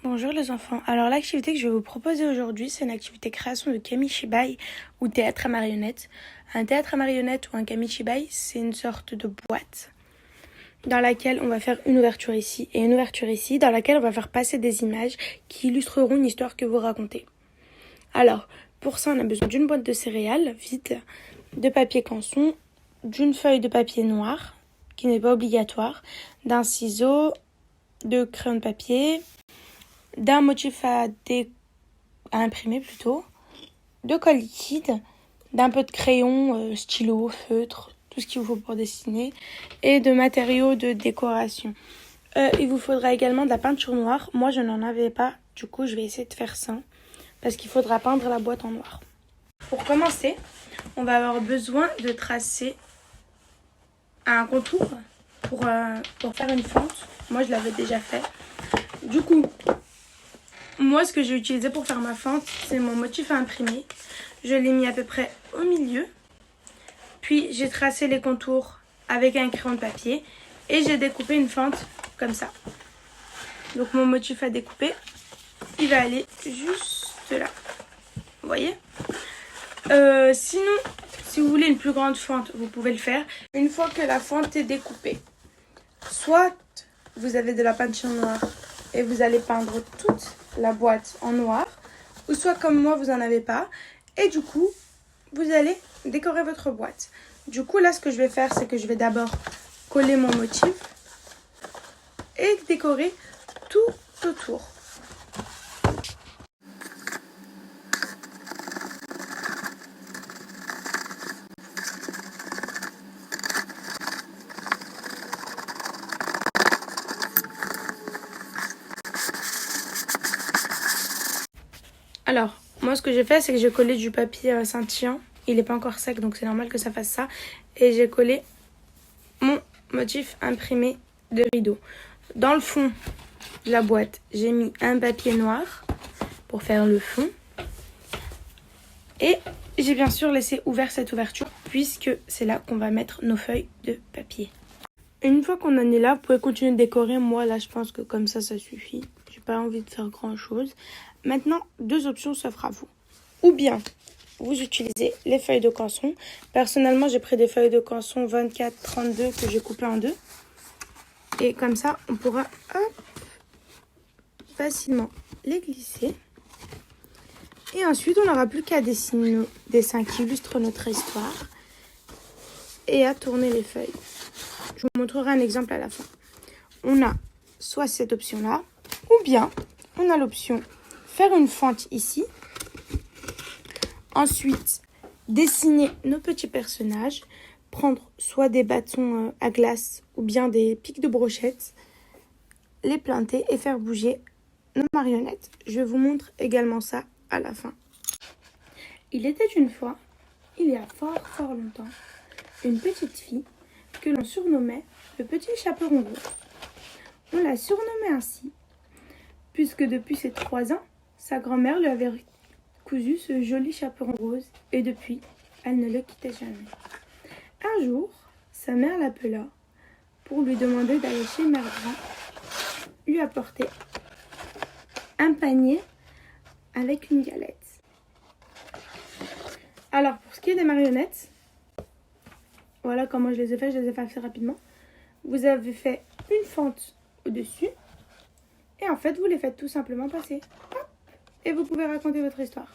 Bonjour les enfants. Alors l'activité que je vais vous proposer aujourd'hui, c'est une activité création de kamishibai ou théâtre à marionnettes. Un théâtre à marionnettes ou un kamishibai, c'est une sorte de boîte dans laquelle on va faire une ouverture ici et une ouverture ici, dans laquelle on va faire passer des images qui illustreront une histoire que vous racontez. Alors, pour ça, on a besoin d'une boîte de céréales vide, de papier canson, d'une feuille de papier noir, qui n'est pas obligatoire, d'un ciseau, de crayon de papier, d'un motif à imprimer plutôt, de colle liquide, d'un peu de crayon, stylo, feutre, tout ce qu'il vous faut pour dessiner, et de matériaux de décoration. Il vous faudra également de la peinture noire. Moi, je n'en avais pas, du coup, je vais essayer de faire ça, parce qu'il faudra peindre la boîte en noir. Pour commencer, on va avoir besoin de tracer un contour pour faire une fente. Moi, je l'avais déjà fait. Du coup, moi, ce que j'ai utilisé pour faire ma fente, c'est mon motif à imprimer. Je l'ai mis à peu près au milieu. Puis, j'ai tracé les contours avec un crayon de papier. Et j'ai découpé une fente comme ça. Donc, mon motif à découper, il va aller juste là. Vous voyez ? Sinon, si vous voulez une plus grande fente, vous pouvez le faire. Une fois que la fente est découpée, soit vous avez de la peinture noire et vous allez peindre toute la boîte en noir, ou soit comme moi vous en avez pas, et du coup vous allez décorer votre boîte. Du coup là ce que je vais faire, c'est que je vais d'abord coller mon motif et décorer tout autour. Alors, moi ce que j'ai fait, c'est que j'ai collé du papier scintillant. Il n'est pas encore sec, donc c'est normal que ça fasse ça. Et j'ai collé mon motif imprimé de rideau. Dans le fond de la boîte, j'ai mis un papier noir pour faire le fond. Et j'ai bien sûr laissé ouvert cette ouverture, puisque c'est là qu'on va mettre nos feuilles de papier. Une fois qu'on en est là, vous pouvez continuer de décorer. Moi, là, je pense que comme ça suffit. J'ai pas envie de faire grand chose. Maintenant, deux options s'offrent à vous. Ou bien, vous utilisez les feuilles de canson. Personnellement, j'ai pris des feuilles de canson 24-32 que j'ai coupées en deux. Et comme ça, on pourra facilement les glisser. Et ensuite, on n'aura plus qu'à dessiner nos dessins qui illustrent notre histoire. Et à tourner les feuilles. Je vous montrerai un exemple à la fin. On a soit cette option-là, ou bien on a l'option faire une fente ici. Ensuite, dessiner nos petits personnages. Prendre soit des bâtons à glace ou bien des pics de brochette. Les planter et faire bouger nos marionnettes. Je vous montre également ça à la fin. Il était une fois, il y a fort longtemps, une petite fille que l'on surnommait le petit chaperon rose. On l'a surnommé ainsi, puisque depuis ses 3 ans, sa grand-mère lui avait cousu ce joli chaperon rose, et depuis, elle ne le quittait jamais. Un jour, sa mère l'appela pour lui demander d'aller chez Mère Grand, lui apporter un panier avec une galette. Alors, pour ce qui est des marionnettes, voilà comment je les ai fait assez rapidement. Vous avez fait une fente au-dessus. Et en fait, vous les faites tout simplement passer. Hop, et vous pouvez raconter votre histoire.